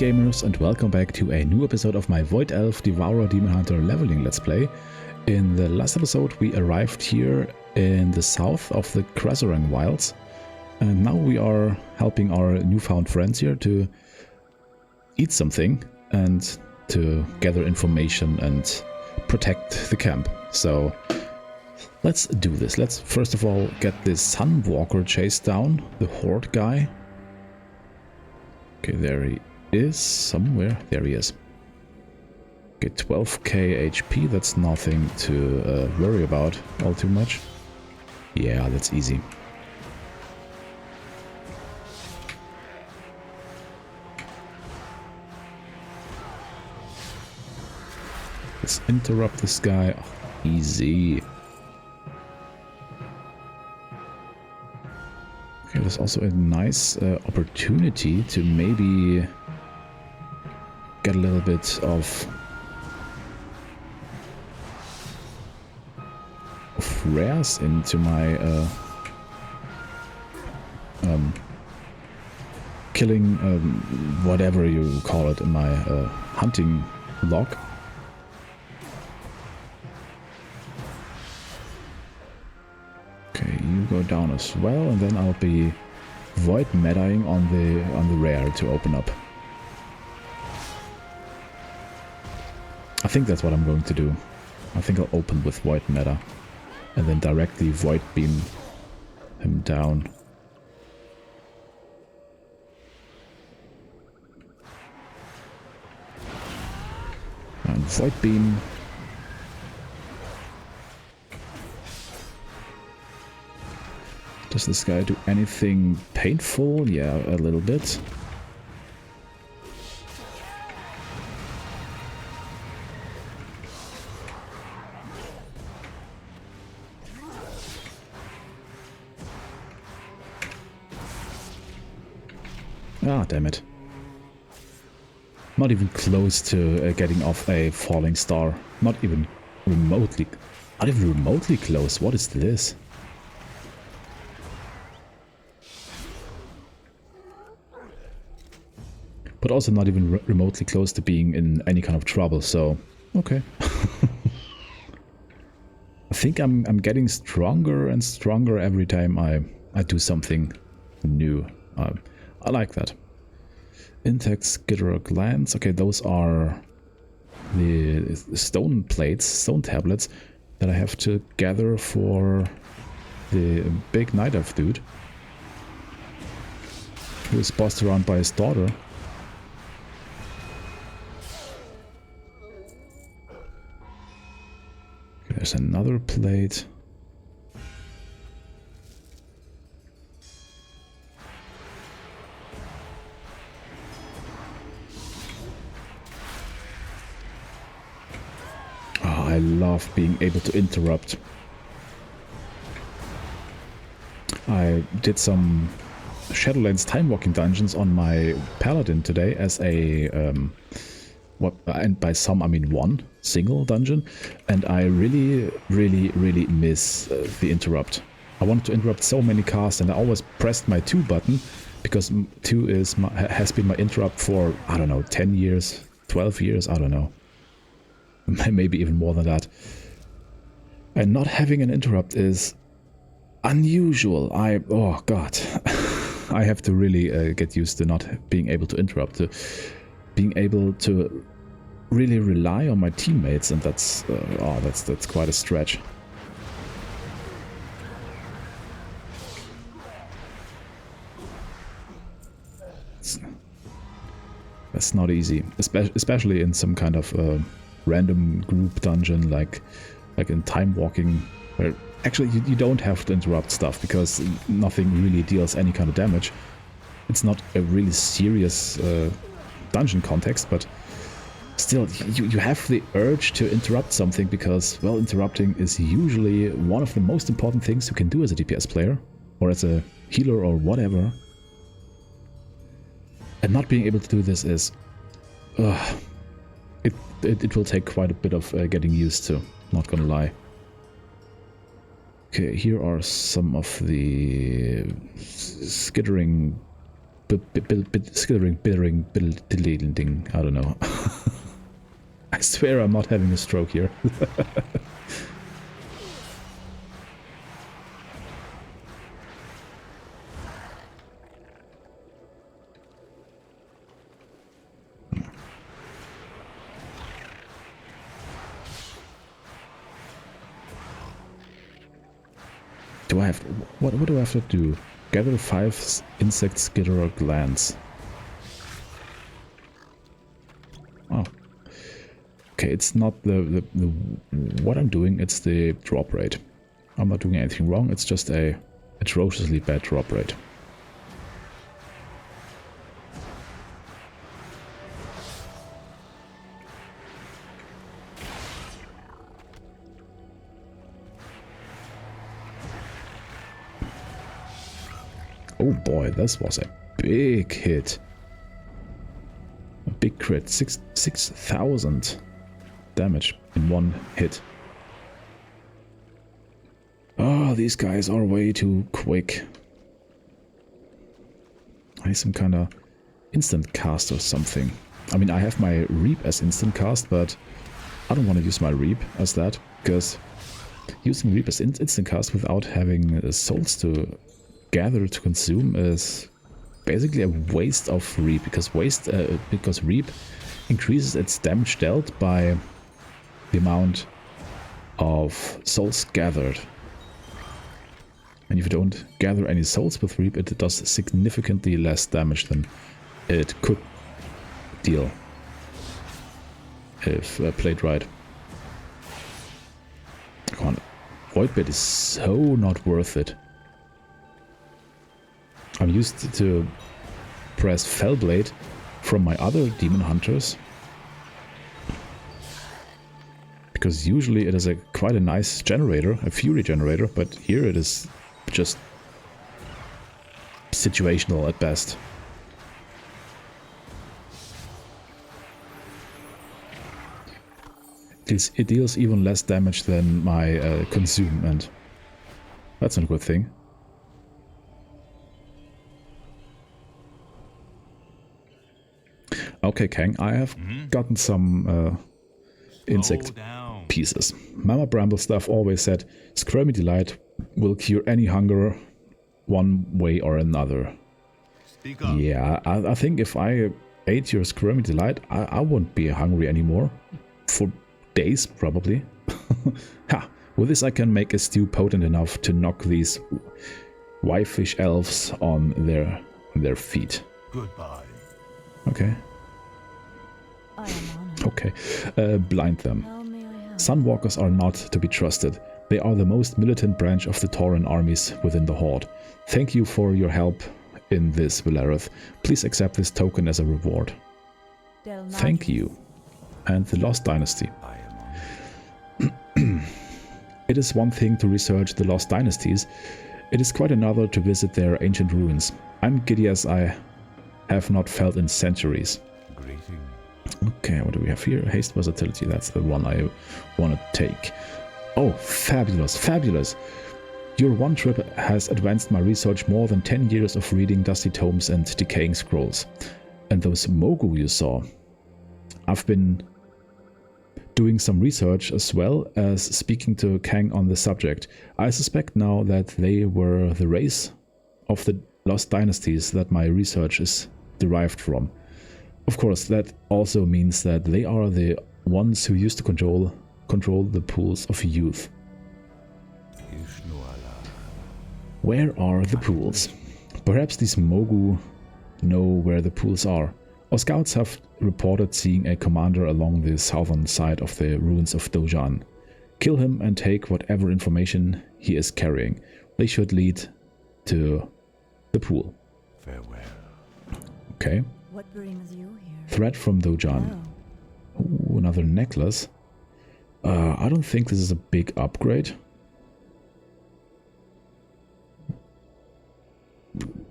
gamers, and welcome back to a new episode of my Void Elf Devourer Demon Hunter leveling let's play. In the last episode we arrived here in the south of the Krasarang Wilds, and now we are helping our newfound friends here to eat something and to gather information and protect the camp. So let's do this. Let's first of all get this Sunwalker chased down, the Horde guy. Okay, there he is somewhere. There he is. Okay, 12k HP. That's nothing to worry about all too much. Yeah, that's easy. Let's interrupt this guy. Oh, easy. Okay, there's also a nice opportunity to maybe get a little bit of rares into my killing, whatever you call it, in my hunting log. Okay, you go down as well, and then I'll be void metaing on the rare to open up. I think that's what I'm going to do. I think I'll open with void meta and then directly void beam him down. And void beam. Does this guy do anything painful? Yeah, a little bit. Ah, damn it. Not even close to getting off a falling star. Not even remotely. Not even remotely close. What is this? But also not even remotely close to being in any kind of trouble, so okay. I think I'm getting stronger and stronger every time I do something new. I like that. Intact Skitterer glands. Okay, those are the stone plates, stone tablets that I have to gather for the big night elf dude who is bossed around by his daughter. There's another plate. Oh, I love being able to interrupt. I did some Shadowlands time walking dungeons on my paladin today as a and by some I mean one single dungeon, and I really miss the interrupt. I wanted to interrupt so many casts, and I always pressed my 2 button because 2 has been my interrupt for, I don't know, 10 years, 12 years, I don't know, maybe even more than that. And not having an interrupt is unusual. Oh god. I have to really get used to not being able to interrupt, to being able to really rely on my teammates, and that's quite a stretch. That's not easy, especially in some kind of random group dungeon like in time walking, where actually you don't have to interrupt stuff because nothing really deals any kind of damage. It's not a really serious dungeon context, but still you have the urge to interrupt something because, well, interrupting is usually one of the most important things you can do as a DPS player or as a healer or whatever. And not being able to do this is it will take quite a bit of getting used to, not gonna lie. Okay, here are some of the skittering skittering, bittering, ding. I don't know. I swear I'm not having a stroke here. Do I have... What do I have to do? Gather 5 insect skitter glands. Oh. Okay, it's not the what I'm doing, it's the drop rate. I'm not doing anything wrong, it's just a atrociously bad drop rate. Oh boy, this was a big hit. A big crit. 6,000 damage in one hit. Oh, these guys are way too quick. I need some kind of instant cast or something. I mean, I have my Reap as instant cast, but I don't want to use my Reap as that, because using Reap as instant cast without having souls to gather to consume is basically a waste of Reap, because Reap increases its damage dealt by the amount of souls gathered. And if you don't gather any souls with Reap, it does significantly less damage than it could deal if played right. Come on, Voidbait is so not worth it. I'm used to press Fellblade from my other demon hunters, because usually it is quite a nice generator, a fury generator, but here it is just situational at best. It deals even less damage than my consume, and that's not a good thing. Okay, Kang, I have gotten some insect pieces. Mama Bramble Stuff always said, Squirmy Delight will cure any hunger one way or another. Yeah, I think if I ate your Squirmy Delight, I won't be hungry anymore. For days, probably. Ha! With this I can make a stew potent enough to knock these Wyfish elves on their feet. Goodbye. Okay. Okay, blind them. Sunwalkers are not to be trusted. They are the most militant branch of the Tauran armies within the Horde. Thank you for your help in this, Villareth. Please accept this token as a reward. Thank you. And the Lost Dynasty. It is one thing to research the Lost Dynasties. It is quite another to visit their ancient ruins. I'm giddy as I have not felt in centuries. Okay, what do we have here? Haste Versatility, that's the one I want to take. Oh, fabulous, fabulous! Your one trip has advanced my research more than 10 years of reading dusty tomes and decaying scrolls. And those Mogu you saw. I've been doing some research as well as speaking to Kang on the subject. I suspect now that they were the race of the Lost Dynasties that my research is derived from. Of course, that also means that they are the ones who used to control the pools of youth. Where are the pools? Perhaps these Mogu know where the pools are. Our scouts have reported seeing a commander along the southern side of the ruins of Dojan. Kill him and take whatever information he is carrying. They should lead to the pool. Farewell. Okay. What brings you here? Threat from Dojan. Ooh, another necklace. I don't think this is a big upgrade.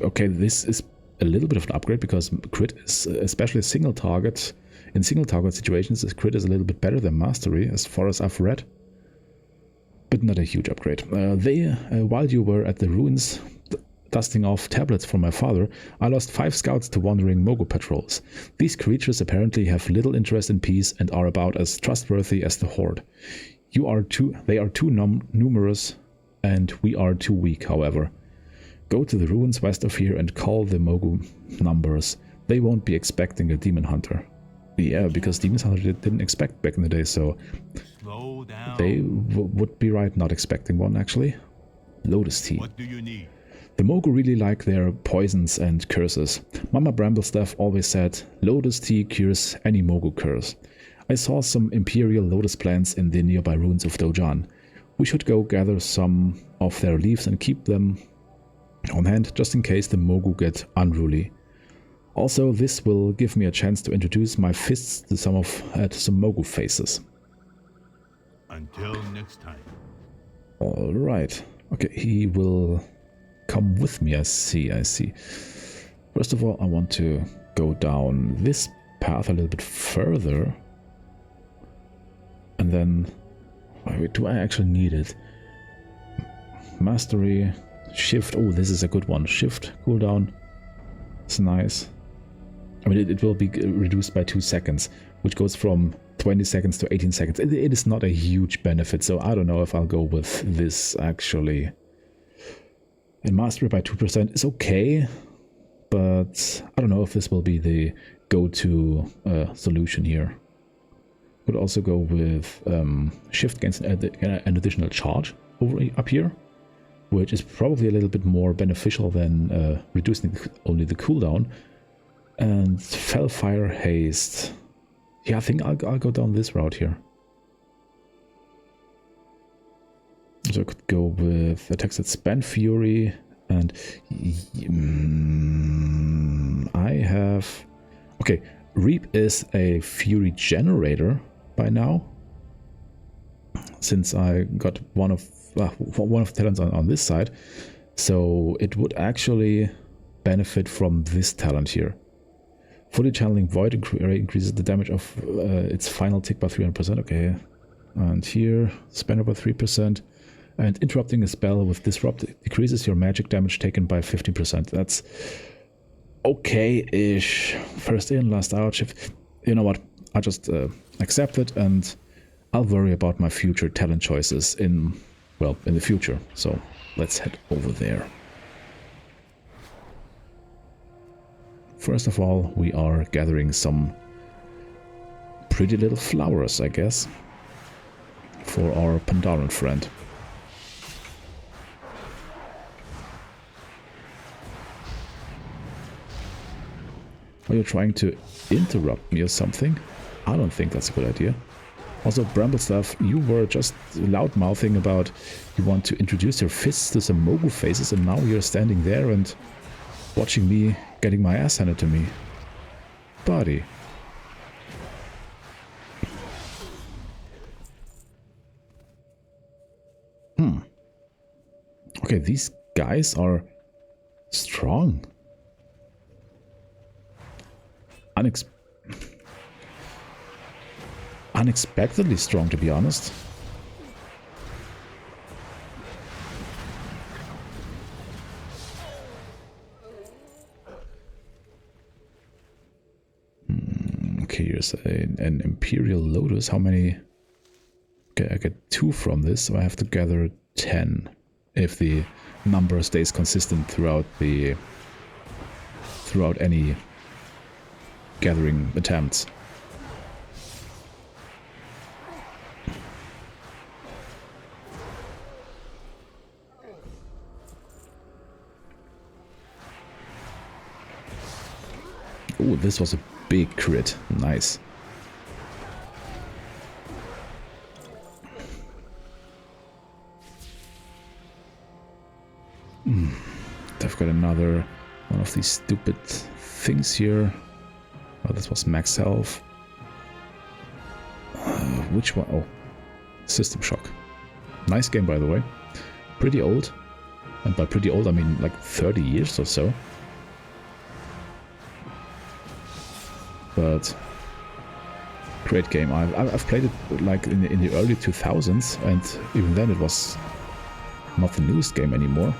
Okay, this is a little bit of an upgrade because crit is, especially single target, in single target situations, this crit is a little bit better than mastery as far as I've read. But not a huge upgrade. While you were at the ruins, dusting off tablets for my father, I lost 5 scouts to wandering Mogo patrols. These creatures apparently have little interest in peace and are about as trustworthy as the Horde. They are too numerous, and we are too weak, however. Go to the ruins west of here and call the Mogo numbers. They won't be expecting a demon hunter. Yeah, because demon hunter didn't expect back in the day, so Slow down. they would be right not expecting one, actually. Lotus tea. What do you need? The Mogo really like their poisons and curses. Mama Bramblestaff always said, Lotus tea cures any Mogo curse. I saw some imperial lotus plants in the nearby ruins of Dojan. We should go gather some of their leaves and keep them on hand just in case the Mogo get unruly. Also, this will give me a chance to introduce my fists to some Mogo faces. Until next time. Alright. Okay, he will come with me, I see. First of all, I want to go down this path a little bit further. And then... Wait, do I actually need it? Mastery, shift. Oh, this is a good one. Shift, cooldown. It's nice. I mean, it will be reduced by 2 seconds, which goes from 20 seconds to 18 seconds. It is not a huge benefit, so I don't know if I'll go with this, actually. And mastery by 2% is okay, but I don't know if this will be the go-to solution here. Could also go with shift gains an additional charge up here, which is probably a little bit more beneficial than reducing only the cooldown. And Fellfire Haste. Yeah, I think I'll go down this route here. So I could go with attacks that spend Fury, and I have... Okay, Reap is a Fury generator by now, since I got one of the talents on this side, so it would actually benefit from this talent here. Fully channeling Void increases the damage of its final tick by 300%. Okay, and here spend by 3%, and interrupting a spell with Disrupt decreases your magic damage taken by 15%. That's okay-ish. First in, last out. Shift. You know what? I just accept it, and I'll worry about my future talent choices in the future. So let's head over there. First of all, we are gathering some pretty little flowers, I guess, for our Pandaren friend. Are you trying to interrupt me or something? I don't think that's a good idea. Also, Bramblestaff, you were just loud-mouthing about you want to introduce your fists to some Mogo faces, and now you're standing there and watching me getting my ass handed to me. Buddy. Okay, these guys are strong. Unexpectedly strong, to be honest. Okay, here's an Imperial Lotus. How many? Okay, I get 2 from this, so I have to gather 10 if the number stays consistent throughout any gathering attempts. Oh, this was a big crit. Nice. I've got another one of these stupid things here. Oh, this was max health. Which one? Oh, System Shock. Nice game, by the way. Pretty old. And by pretty old, I mean like 30 years or so. But great game. I've played it like in the early 2000s, and even then it was not the newest game anymore.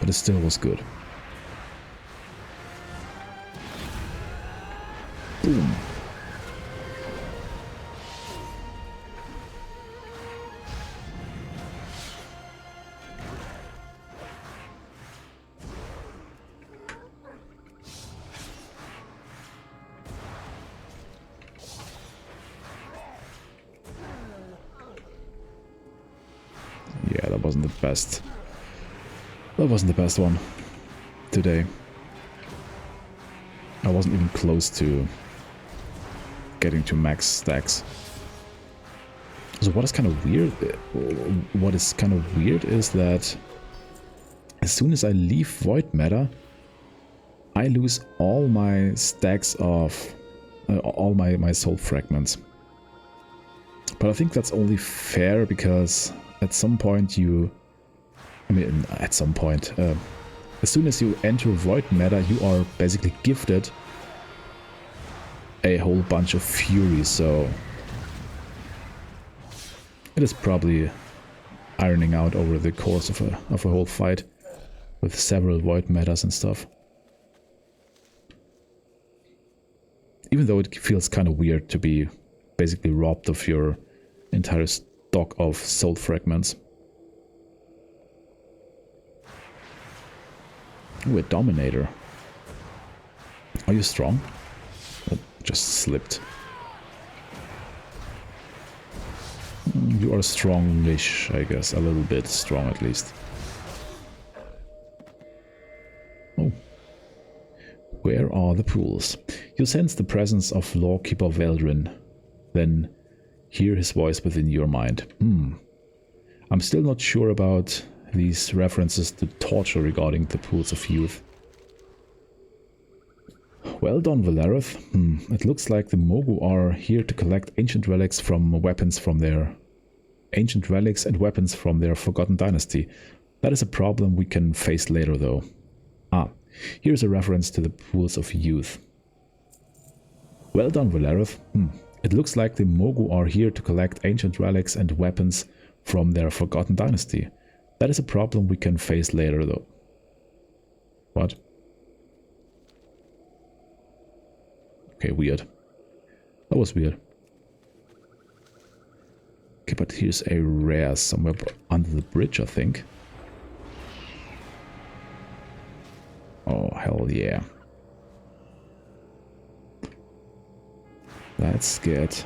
but it still was good. Boom. Yeah, that wasn't the best. That wasn't the best one today. I wasn't even close to getting to max stacks. So what is kind of weird? What is kind of weird is that as soon as I leave Void Matter, I lose all my stacks of all my soul fragments. But I think that's only fair because at some point as soon as you enter Void Matter, you are basically gifted a whole bunch of fury, so it is probably ironing out over the course of a whole fight with several Void Matters and stuff. Even though it feels kind of weird to be basically robbed of your entire stock of soul fragments. Ooh, a Dominator. Are you strong? Oh, just slipped. You are strongish, I guess. A little bit strong, at least. Oh. Where are the pools? You sense the presence of Lawkeeper Veldrin. Then hear his voice within your mind. I'm still not sure about these references to torture regarding the pools of youth. Well done, Valerith. It looks like the Mogu are here to collect ancient relics and weapons from their forgotten dynasty. That is a problem we can face later, though. Here's a reference to the pools of youth. Well done, Valerith. It looks like the Mogu are here to collect ancient relics and weapons from their forgotten dynasty. That is a problem we can face later, though. What? Okay, weird. That was weird. Okay, but here's a rare somewhere under the bridge, I think. Oh, hell yeah. Let's get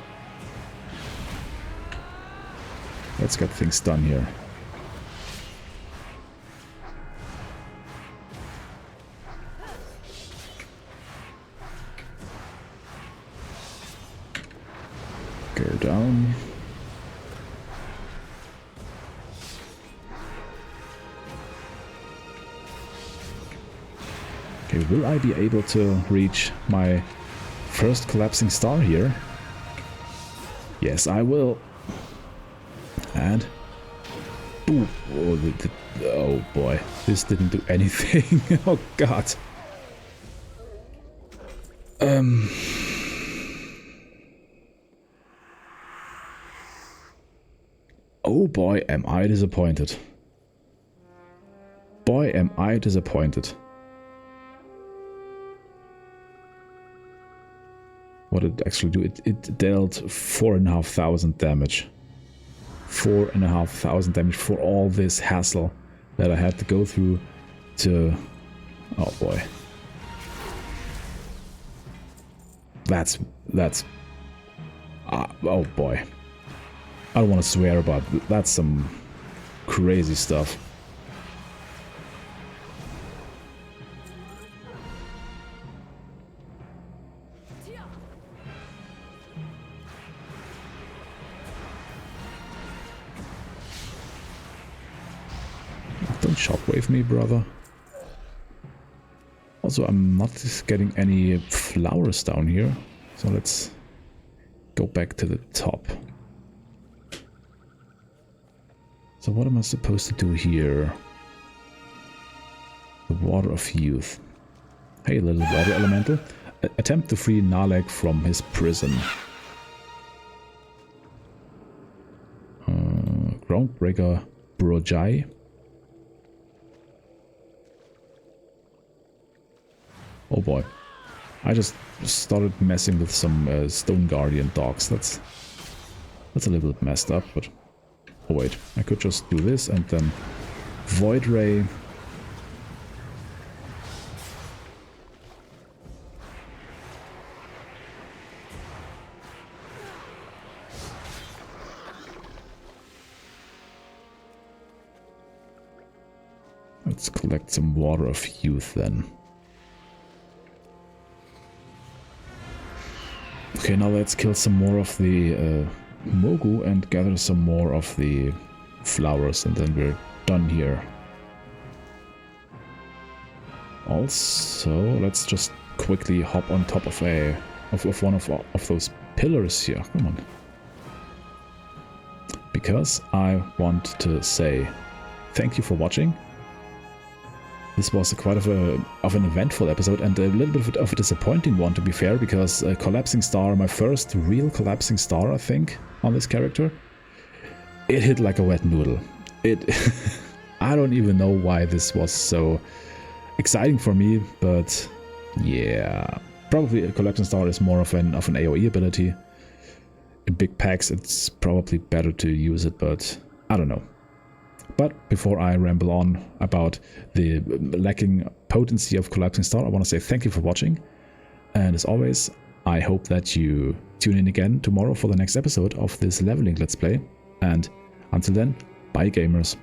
things done here. Go down. Okay, will I be able to reach my first collapsing star here? Yes, I will. And boom! Oh boy, this didn't do anything. Oh god. Oh boy, am I disappointed. Boy, am I disappointed. What did it actually do? It dealt 4,500 damage. 4,500 damage for all this hassle that I had to go through to... Oh boy. That's... oh boy. I don't want to swear, but that's some crazy stuff. Don't shockwave me, brother. Also, I'm not getting any flowers down here, so let's go back to the top. So what am I supposed to do here? The Water of Youth. Hey, little water elemental. Attempt to free Nalek from his prison. Groundbreaker Brojai. Oh boy. I just started messing with some Stone Guardian dogs. That's a little bit messed up, but... Oh wait, I could just do this and then Void Ray. Let's collect some Water of Youth then. Okay, now let's kill some more of the Mogu and gather some more of the flowers, and then we're done here. Also, let's just quickly hop on top of one of those pillars here. Come on. Because I want to say thank you for watching. This was quite of an eventful episode, and a little bit of a disappointing one, to be fair, because Collapsing Star, my first real Collapsing Star, I think, on this character, it hit like a wet noodle. I don't even know why this was so exciting for me, but yeah, probably a Collapsing Star is more of an AoE ability. In big packs, it's probably better to use it, but I don't know. But before I ramble on about the lacking potency of Collapsing Star, I want to say thank you for watching. And as always, I hope that you tune in again tomorrow for the next episode of this leveling Let's Play. And until then, bye gamers.